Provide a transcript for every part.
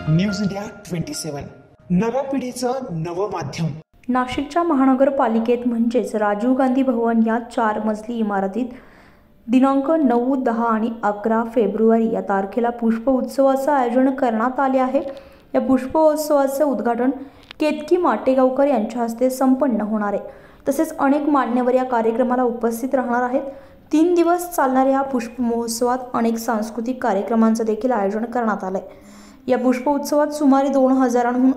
News India 27 नव्या पिढीचं नवं माध्यम। नाशिकच्या महानगरपालिकेत म्हणजेच राजीव गांधी भवन या 4 मजली इमारतीत दिनांक 9, 10 आणि 11 फेब्रुवारी या तारखेला पुष्प उत्सवाचं आयोजन करण्यात आले आहे। या पुष्पोत्सवाचे उद्घाटन केतकी माटेगावकर यांच्या हस्ते संपन्न होणार आहे। तसेच अनेक मान्यवर या कार्यक्रमाला उपस्थित राहणार आहेत। 3 दिवस चालणाऱ्या या पुष्प महोत्सवात अनेक सांस्कृतिक कार्यक्रमांचं देखील आयोजन करण्यात आलं आहे। या पुष्प उत्सवात सुमारे 2000हून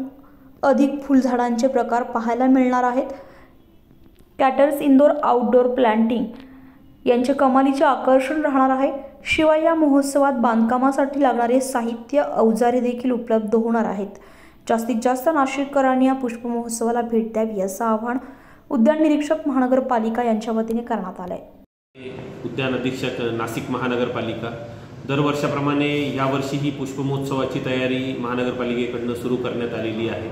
अधिक फुलझाडांचे प्रकार पाहायला मिळणार आहेत। कॅटर्स इंडोर आउटडोर प्लांटिंग यांचे कमालीचे आकर्षण राहणार आहे। शिवाय या महोत्सवात बांधकामासाठी लागणारे साहित्य अवजारे देखील उपलब्ध होणार आहेत। जास्तीत जास्त नाशिककरांनी या पुष्प महोत्सवाला भेट द्यावी असं आवाहन उद्यान निरीक्षक महानगरपालिका यांच्या वतीने करण्यात आले आहे। उद्यान अधीक्षक नाशिक महानगरपालिका दरवर्षाप्रमाणे यावर्षीही पुष्प महोत्सवाची तयारी महानगरपालिकेकडून सुरू करण्यात आलेली आहे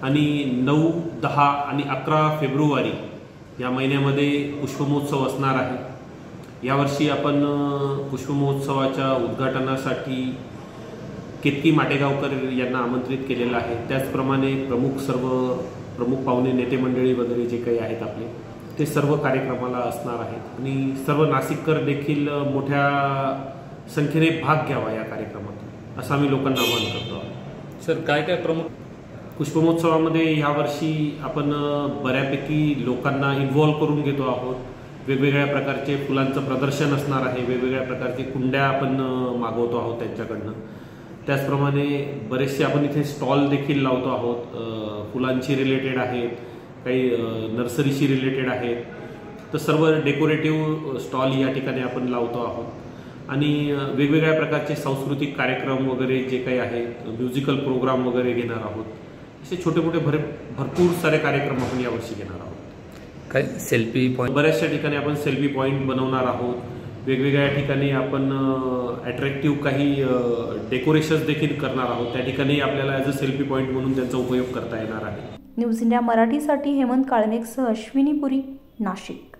आणि 9, 10 आणि 11 फेब्रुवारी या महिन्यामध्ये पुष्प महोत्सव असणार आहे। यावर्षी आपण पुष्प महोत्सवाच्या उद्घाटनासाठी केतकी माटेगावकर यांना आमंत्रित केलेलं आहे। त्याचप्रमाणे प्रमुख पाहुणे नेते मंडळी वगैरे जे काही आहेत आपले ते सर्व कार्यक्रमाला असणार आहेत आणि सर्व नाशिककर देखील मोठ्या संख्येने भाग घ्यावा या कार्यक्रमात असं आम्ही लोकांना आवाहन करतो। सर काय प्रमुख पुष्पमहोत्सवामध्ये यावर्षी आपण बऱ्यापैकी लोकांना इन्व्हॉल्व करून घेतो आहोत। वेगवेगळ्या प्रकारचे फुलांचं प्रदर्शन असणार आहे, वेगवेगळ्या प्रकारचे कुंड्या आपण मागवतो आहोत त्यांच्याकडनं। त्याचप्रमाणे बरेचसे आपण इथे स्टॉल देखील लावतो आहोत, फुलांशी रिलेटेड आहेत, काही नर्सरीशी रिलेटेड आहेत। तर सर्व डेकोरेटिव्ह स्टॉल या ठिकाणी आपण लावतो आहोत आणि वेगवेगळ्या प्रकारचे सांस्कृतिक कार्यक्रम वगैरे जे काही आहेत, म्युझिकल प्रोग्राम वगैरे घेणार आहोत। असे छोटे मोठे भरपूर सारे कार्यक्रम आपण यावर्षी घेणार आहोत। काय सेल्फी पॉईंट बऱ्याचशा ठिकाणी आपण सेल्फी पॉईंट बनवणार आहोत। वेगवेगळ्या ठिकाणी आपण अट्रॅक्टिव्ह काही डेकोरेशन्स देखील करणार आहोत। त्या ठिकाणी आपल्याला ॲज अ सेल्फी पॉईंट म्हणून त्यांचा उपयोग करता येणार आहे। न्यूज इंडिया मराठीसाठी हेमंत काळमेघसह अश्विनी पुरी, नाशिक।